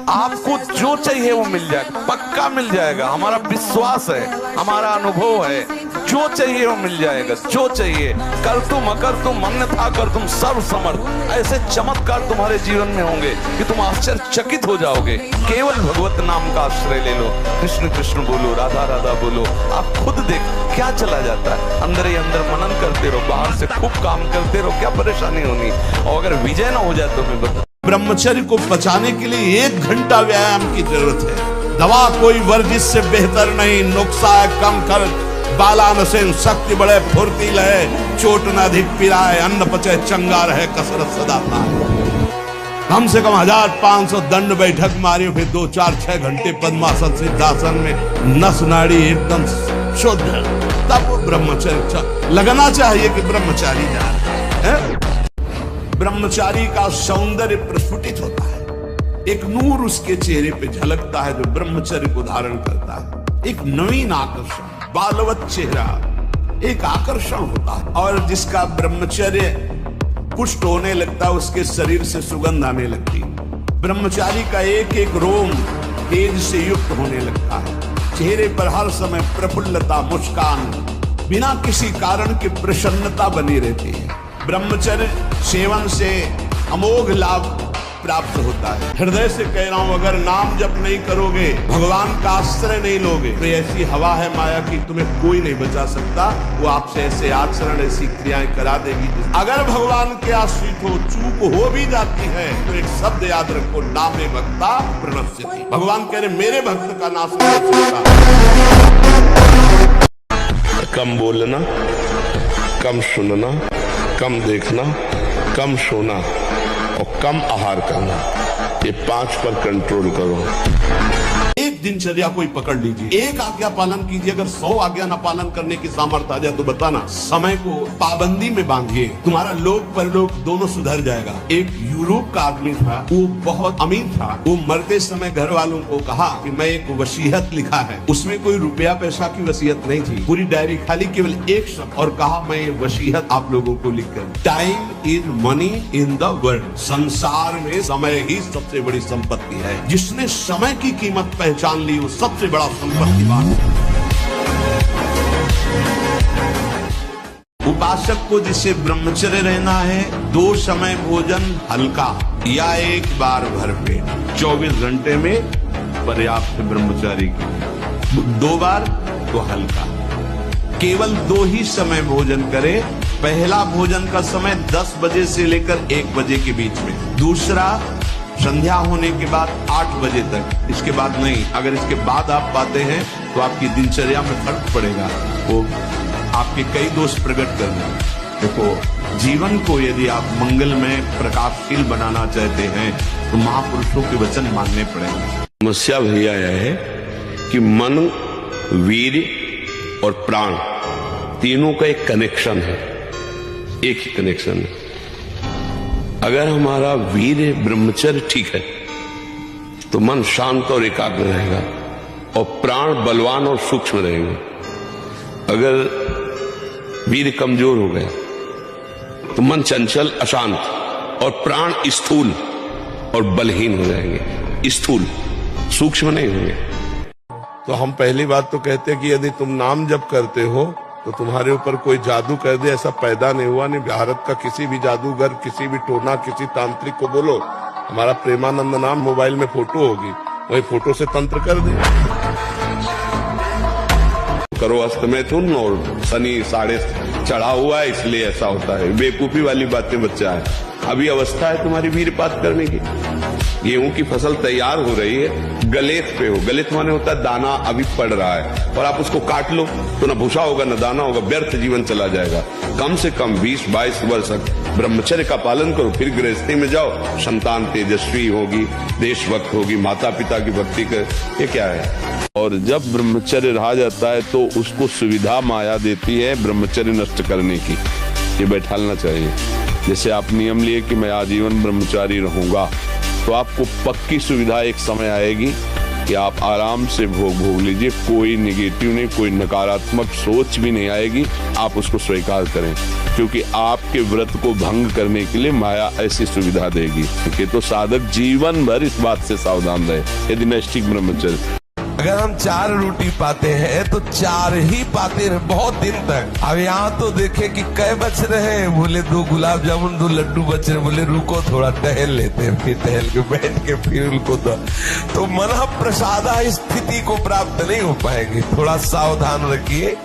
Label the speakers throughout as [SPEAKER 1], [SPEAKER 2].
[SPEAKER 1] आपको जो चाहिए वो मिल जाएगा, पक्का मिल जाएगा। हमारा विश्वास है, हमारा अनुभव है, जो चाहिए वो मिल जाएगा। जो चाहिए, कर तुम अकर तुम अन्यथा कर तुम सर्व समर्थ, ऐसे चमत्कार तुम्हारे जीवन में होंगे कि तुम आश्चर्यचकित हो जाओगे। केवल भगवत नाम का आश्रय ले लो, कृष्ण कृष्ण बोलो, राधा राधा बोलो, आप खुद देख क्या चला जाता है। अंदर ही अंदर मनन करते रहो, बाहर से खूब काम करते रहो, क्या परेशानी होनी। और अगर विजय ना हो जाए तो मैं बता,
[SPEAKER 2] ब्रह्मचर्य को बचाने के लिए 1 घंटा व्यायाम की जरूरत है। दवा कोई वर्जिश से बेहतर नहीं, नुक्सा है कम कर, बालानसेन शक्ति बढ़े, फुर्ती लहे, चोट न अधिक पिराए, अन्न पचे चंगा रहे, कसरत सदा पाए। कम से कम 1500 दंड बैठक मारी, फिर 2 4 6 घंटे पद्मासन सिद्धासन में नस नाड़ी एकदम शुद्ध, तब ब्रह्मचर्य लगना चाहिए कि ब्रह्मचारी जा रहे हैं। ब्रह्मचारी का सौंदर्य प्रस्फुटित होता है, एक नूर उसके चेहरे पे झलकता है जो ब्रह्मचर्य को धारण करता है। एक नवीन आकर्षण, बालवत चेहरा, एक आकर्षण होता है। और जिसका ब्रह्मचर्य पुष्ट होने लगता है, उसके शरीर से सुगंध आने लगती है। ब्रह्मचारी का एक एक रोम तेज से युक्त होने लगता है, चेहरे पर हर समय प्रफुल्लता, मुस्कान, बिना किसी कारण की प्रसन्नता बनी रहती है। ब्रह्मचर्य सेवन से अमोघ लाभ प्राप्त होता है। हृदय से कह रहा हूं, अगर नाम जप नहीं करोगे, भगवान का आश्रय नहीं लोगे, तो ऐसी हवा है माया की तुम्हें कोई नहीं बचा सकता। वो आपसे ऐसे आचरण, ऐसी क्रियाएं करा देगी। अगर भगवान के आश्रित हो, चूक हो भी जाती है तो एक शब्द याद रखो, नामे भक्ता प्रणश्यति। भगवान कह रहे मेरे भक्त का नाश नहीं हो सकता।
[SPEAKER 3] कम बोलना, कम सुनना, कम देखना, कम सोना और कम आहार करना, ये 5 पर कंट्रोल करो।
[SPEAKER 2] एक दिनचर्या कोई पकड़ लीजिए, एक आज्ञा पालन कीजिए। अगर 100 आज्ञा ना पालन करने की सामर्थ्य आ जाए तो बताना, समय को पाबंदी में बांधिए, तुम्हारा लोक परलोक दोनों सुधर जाएगा। एक यूरोप का आदमी था, वो बहुत अमीर था। वो मरते समय घर वालों को कहा कि मैं एक वसीयत लिखा है। उसमें कोई रुपया पैसा की वसीयत नहीं थी, पूरी डायरी खाली, केवल एक शब्द, और कहा मैं ये वसीयत आप लोगों को लिखकर, time is money in the world. संसार में समय ही सबसे बड़ी संपत्ति है। जिसने समय की कीमत पहचान ली, वो सबसे बड़ा संपत्तिवान है। उपासक को जिसे ब्रह्मचर्य रहना है, 2 समय भोजन हल्का या 1 बार भरपेट, 24 घंटे में पर्याप्त है ब्रह्मचारी की। 2 बार तो हल्का, केवल 2 ही समय भोजन करे। पहला भोजन का समय 10 बजे से लेकर 1 बजे के बीच में, दूसरा संध्या होने के बाद 8 बजे तक, इसके बाद नहीं। अगर इसके बाद आप पाते हैं तो आपकी दिनचर्या में फर्क पड़ेगा, वो आपके कई दोष प्रकट करना। देखो, जीवन को यदि आप मंगलमय प्रकाशशील बनाना चाहते हैं तो महापुरुषों के वचन मानने पड़ेंगे।
[SPEAKER 3] समस्या भैया यह है कि मन, वीर और प्राण तीनों का एक कनेक्शन है, एक ही कनेक्शन है। अगर हमारा वीर ब्रह्मचर्य ठीक है तो मन शांत और एकाग्र रहेगा और प्राण बलवान और सूक्ष्म रहेंगे। अगर वीर कमजोर हो गया तो मन चंचल, अशांत और प्राण स्थूल और बलहीन हो जाएंगे, स्थूल, सूक्ष्म नहीं होंगे।
[SPEAKER 4] तो हम पहली बात तो कहते हैं कि यदि तुम नाम जप करते हो तो तुम्हारे ऊपर कोई जादू कर दे, ऐसा पैदा नहीं हुआ। नहीं, भारत का किसी भी जादूगर, किसी भी टोना, किसी तांत्रिक को बोलो हमारा प्रेमानंद नाम मोबाइल में फोटो होगी, वही फोटो से तंत्र कर दे।
[SPEAKER 3] करो अस्तमैथुन और शनि 6.5 चढ़ा हुआ है इसलिए ऐसा होता है, बेवकूफी वाली बातें बच्चा है। अभी अवस्था है तुम्हारी वीरपात करने की। गेहूं की फसल तैयार हो रही है, गलेत पे हो, गलेत माने होता है दाना अभी पड़ रहा है, और आप उसको काट लो तो न भूसा होगा न दाना होगा, व्यर्थ जीवन चला जाएगा। कम से कम 20-22 वर्ष ब्रह्मचर्य का पालन करो, फिर गृहस्थी में जाओ, संतान तेजस्वी होगी, देशभक्त होगी, माता पिता की भक्ति कर, ये क्या है।
[SPEAKER 1] और जब ब्रह्मचर्य रहा जाता है तो उसको सुविधा माया देती है ब्रह्मचर्य नष्ट करने की, ये बैठालना चाहिए। जैसे आप नियम लिए कि मैं आजीवन ब्रह्मचारी रहूंगा, तो आपको पक्की सुविधा एक समय आएगी
[SPEAKER 3] कि आप आराम से भोग लीजिए, कोई नेगेटिव नहीं, कोई नकारात्मक सोच भी नहीं आएगी। आप उसको स्वीकार करें, क्योंकि आपके व्रत को भंग करने के लिए माया ऐसी सुविधा देगी कि तो साधक जीवन भर इस बात से सावधान रहे। यदि नैष्ठिक ब्रह्मचर्य
[SPEAKER 1] अगर हम 4 रोटी पाते हैं तो 4 ही पाते रहे बहुत दिन तक। अब यहाँ तो देखे कि कै बच रहे हैं, बोले 2 गुलाब जामुन 2 लड्डू बच रहे, बोले रुको थोड़ा टहल लेते हैं, फिर टहल के बैठ के फिर उनको तो मन प्रसादा स्थिति को प्राप्त नहीं हो पाएंगे। थोड़ा सावधान रखिए,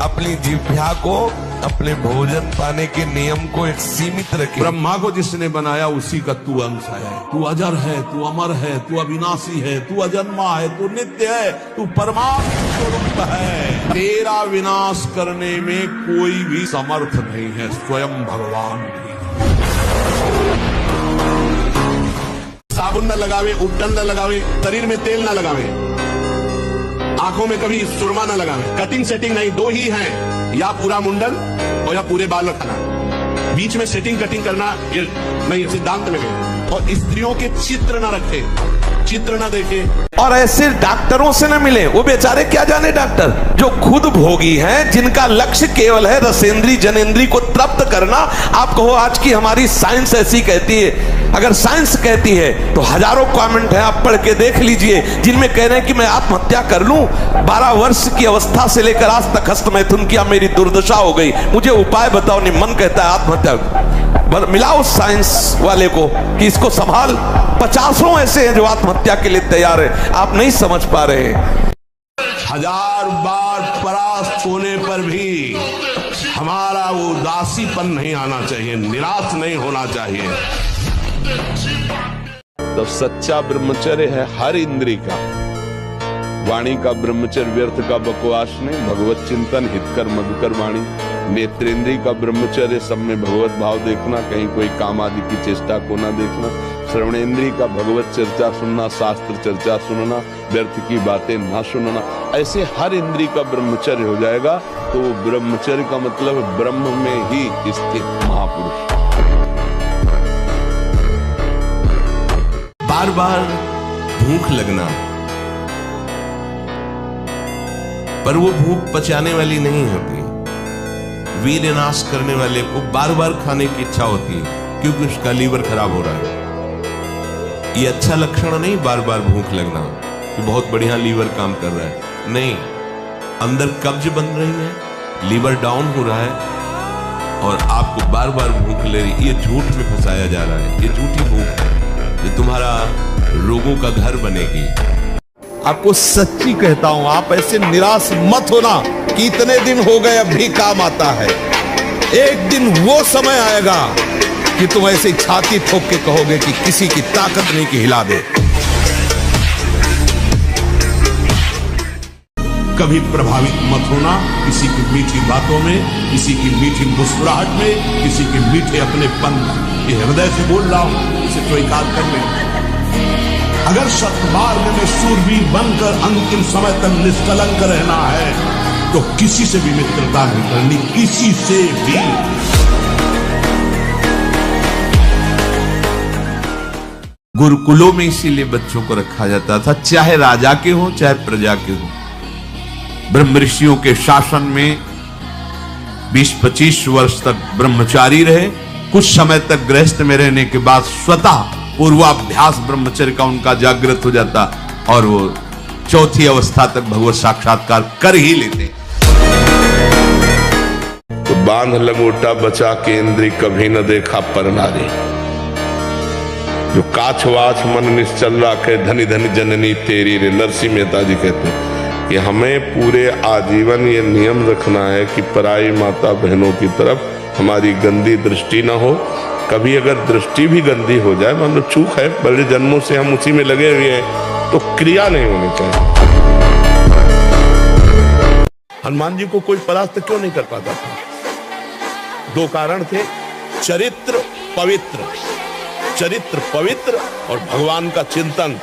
[SPEAKER 1] अपनी जिह्वा को, अपने भोजन पाने के नियम को एक सीमित रखिए।
[SPEAKER 2] ब्रह्मा को जिसने बनाया उसी का तू अंश है। तू अजर है, तू अमर है, तू अविनाशी है, तू अजन्मा है, तू नित्य है, तू परमात्मा स्वरूप है। तेरा विनाश करने में कोई भी समर्थ नहीं है, स्वयं भगवान भी। साबुन न लगावे, उपटन न लगावे, शरीर में तेल न लगावे, आंखों में कभी सुरमा न लगावे, कटिंग सेटिंग नहीं, 2 ही हैं, या पूरा मुंडन और या पूरे बाल रखना। बीच में सेटिंग कटिंग करना ये नहीं, सिद्धांत में नहीं। और स्त्रियों के चित्र न रखे, चित्र न देखे,
[SPEAKER 1] और ऐसे डॉक्टरों से न मिले। वो बेचारे क्या जाने डॉक्टर जो खुद भोगी हैं, जिनका लक्ष्य केवल है रसेंद्री जनेंद्री को तृप्त करना। आप कहो आज की हमारी साइंस ऐसी कहती है, अगर साइंस कहती है तो हजारों कमेंट हैं, आप पढ़ के देख लीजिए, जिनमें कह रहे हैं कि मैं आत्महत्या कर लूं। 12 वर्ष की अवस्था से लेकर आज तक हस्तमैथुन किया, मेरी दुर्दशा हो गई, मुझे उपाय बताओ। नहीं, मन कहता है आत्महत्या। मिलाओ साइंस वाले को कि इसको संभाल। 50 ऐसे हैं जो आत्महत्या के लिए तैयार है, आप नहीं समझ पा रहे।
[SPEAKER 2] 1000 बार परास्त होने पर भी हमारा वो उदासीपन नहीं आना चाहिए, निराश नहीं होना चाहिए।
[SPEAKER 3] तो सच्चा ब्रह्मचर्य है हर इंद्री का। वाणी का ब्रह्मचर्य व्यर्थ का बकवास नहीं, भगवत चिंतन, हितकर मधुकर वाणी। नेत्रेंद्री का ब्रह्मचर्य सब में भगवत भाव देखना, कहीं कोई काम आदि की चेष्टा को ना देखना। श्रवणेंद्री का भगवत चर्चा सुनना, शास्त्र चर्चा सुनना, व्यर्थ की बातें ना सुनना। ऐसे हर इंद्री का ब्रह्मचर्य हो जाएगा तो ब्रह्मचर्य का मतलब ब्रह्म में ही स्थित महापुरुष।
[SPEAKER 2] बार बार भूख लगना, पर वो भूख पचाने वाली नहीं होती। वीर्य नाश करने वाले को बार बार खाने की इच्छा होती है, क्योंकि उसका लीवर खराब हो रहा है। ये अच्छा लक्षण नहीं, बार बार भूख लगना कि बहुत बढ़िया लीवर काम कर रहा है। नहीं, अंदर कब्ज बन रही है, लीवर डाउन हो रहा है और आपको बार बार भूख ले रही। ये झूठ में फंसाया जा रहा है, ये झूठी भूख है, ये तुम्हारा रोगों का घर बनेगी।
[SPEAKER 5] आपको सच्ची कहता हूं, आप ऐसे निराश मत होना कि इतने दिन हो गए अब भी काम आता है। एक दिन वो समय आएगा कि तुम ऐसे छाती ठोक के कहोगे कि किसी की ताकत नहीं कि हिला दे।
[SPEAKER 2] कभी प्रभावित मत होना किसी की मीठी बातों में, किसी की मीठी मुस्कुराहट में, किसी के मीठे अपनेपन में। ये हृदय से बोल रहा हूं, इसे स्वीकार कर ले। अगर सत्मार्ग में शूरवीर बनकर अंतिम समय तक निष्कलंक रहना है तो किसी से भी मित्रता नहीं करनी, किसी से भी।
[SPEAKER 5] गुरुकुलों में इसीलिए बच्चों को रखा जाता था, चाहे राजा के हो चाहे प्रजा के हो। ब्रह्म ऋषियों के शासन में 20-25 वर्ष तक ब्रह्मचारी रहे। कुछ समय तक गृहस्थ में रहने के बाद स्वतः पूर्वाभ्यास ब्रह्मचर्य का उनका जागृत हो जाता और वो 4थी अवस्था तक भगवत साक्षात्कार कर ही लेते।
[SPEAKER 3] तो बांध लंगोटा बचा के इंद्री कभी न देखा पर नारी। जो काछ वाछ मन निश्चल राखे, धनी धनी जननी तेरी रे। नरसिंह मेहता जी कहते हैं कि हमें पूरे आजीवन ये नियम रखना है कि पराई माता बहनों की तरफ हमारी गंदी दृष्टि ना हो। कभी अगर दृष्टि भी गंदी हो जाए, मान लो चूक है, बड़े जन्मों से हम उसी में लगे हुए हैं, तो क्रिया नहीं होनी चाहिए।
[SPEAKER 2] हनुमान जी को कोई परास्त क्यों नहीं कर पाता था? 2 कारण थे, चरित्र पवित्र, चरित्र पवित्र और भगवान का चिंतन।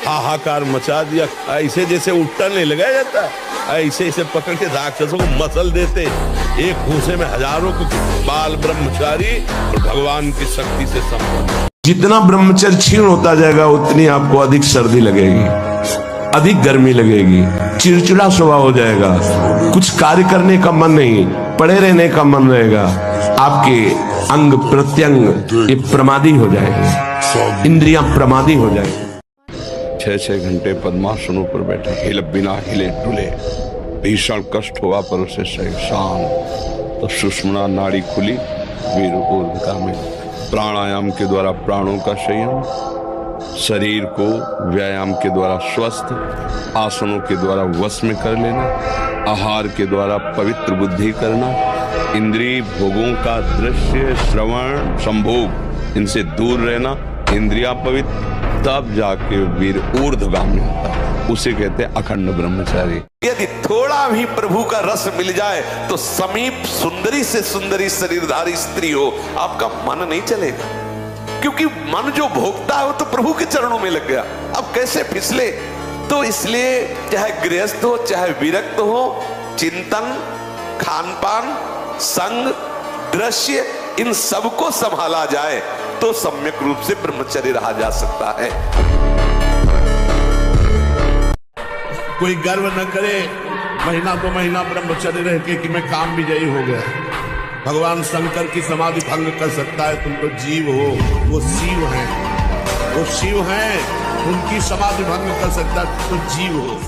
[SPEAKER 2] हाहाकार मचा दिया, ऐसे जैसे उट्टन नहीं लगाया जाता, ऐसे ऐसे पकड़ के राक्षसों को मसल देते। एक घूसे में हजारों को बाल ब्रह्मचारी और भगवान की शक्ति से संपन्न।
[SPEAKER 3] जितना ब्रह्मचर्य क्षीण होता जाएगा उतनी आपको अधिक सर्दी लगेगी, अधिक गर्मी लगेगी, चिड़चिड़ा स्वभाव हो जाएगा, कुछ कार्य करने का मन नहीं, पड़े रहने का मन रहेगा, आपके अंग प्रत्यंग ये प्रमादी हो जाएंगे, इंद्रियां प्रमादी हो जाएंगी। 6-6 घंटे पद्मासनों पर बैठे, बिना हिले डुले, भीषण कष्ट हुआ पर उसे सही शांत, तो सुषुम्ना नाड़ी खुली, वीर ऊर्ध्वगामी। प्राणायाम के द्वारा प्राणों का संयम, शरीर को व्यायाम के द्वारा स्वस्थ, आसनों के द्वारा वश में कर लेना, आहार के द्वारा पवित्र बुद्धि करना, इंद्रिय भोगों का दृश्य श्रवण संभोग इनसे दूर रहना, इंद्रिया पवित्र, तब जाके वीर ऊर्ध्वगामी होता है, उसे कहते हैं अखंड ब्रह्मचारी।
[SPEAKER 1] यदि थोड़ा भी प्रभु का रस मिल जाए तो समीप सुंदरी से सुंदरी शरीरधारी स्त्री हो, आपका मन नहीं चलेगा, क्योंकि मन जो भोगता है वो तो प्रभु के चरणों में लग गया, अब कैसे फिसले। तो इसलिए चाहे गृहस्थ हो चाहे विरक्त हो, चिंतन, खान पान, संग, दृश्य, इन सबको संभाला जाए तो सम्यक रूप से ब्रह्मचर्य रहा जा सकता है।
[SPEAKER 2] कोई गर्व न करे महीना 2 महीना ब्रह्मचर्य रह के कि मैं काम विजयी हो गया। भगवान शंकर की समाधि भंग कर सकता है, तुम तो जीव हो, वो शिव है, वो शिव है, उनकी समाधि भंग कर सकता है, तुम तो जीव हो।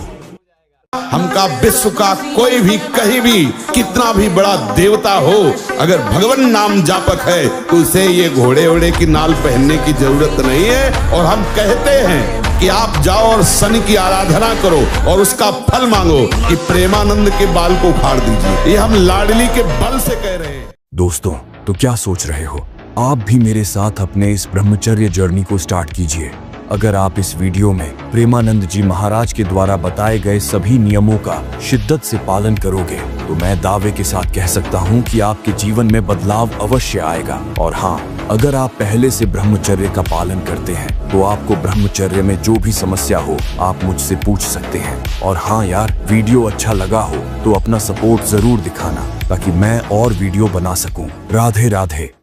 [SPEAKER 5] हमका विश्व का कोई भी कहीं भी कितना भी बड़ा देवता हो, अगर भगवान नाम जापक है तो उसे ये घोड़े ओड़े की नाल पहनने की जरूरत नहीं है। और हम कहते हैं कि आप जाओ और शनि की आराधना करो और उसका फल मांगो कि प्रेमानंद के बाल को उखाड़ दीजिए, ये हम लाडली के बल से कह रहे हैं।
[SPEAKER 6] दोस्तों, तो क्या सोच रहे हो? आप भी मेरे साथ अपने इस ब्रह्मचर्य जर्नी को स्टार्ट कीजिए। अगर आप इस वीडियो में प्रेमानंद जी महाराज के द्वारा बताए गए सभी नियमों का शिद्दत से पालन करोगे तो मैं दावे के साथ कह सकता हूं कि आपके जीवन में बदलाव अवश्य आएगा। और हाँ, अगर आप पहले से ब्रह्मचर्य का पालन करते हैं तो आपको ब्रह्मचर्य में जो भी समस्या हो आप मुझसे पूछ सकते हैं। और हाँ यार, वीडियो अच्छा लगा हो तो अपना सपोर्ट जरूर दिखाना ताकि मैं और वीडियो बना सकूं। राधे राधे।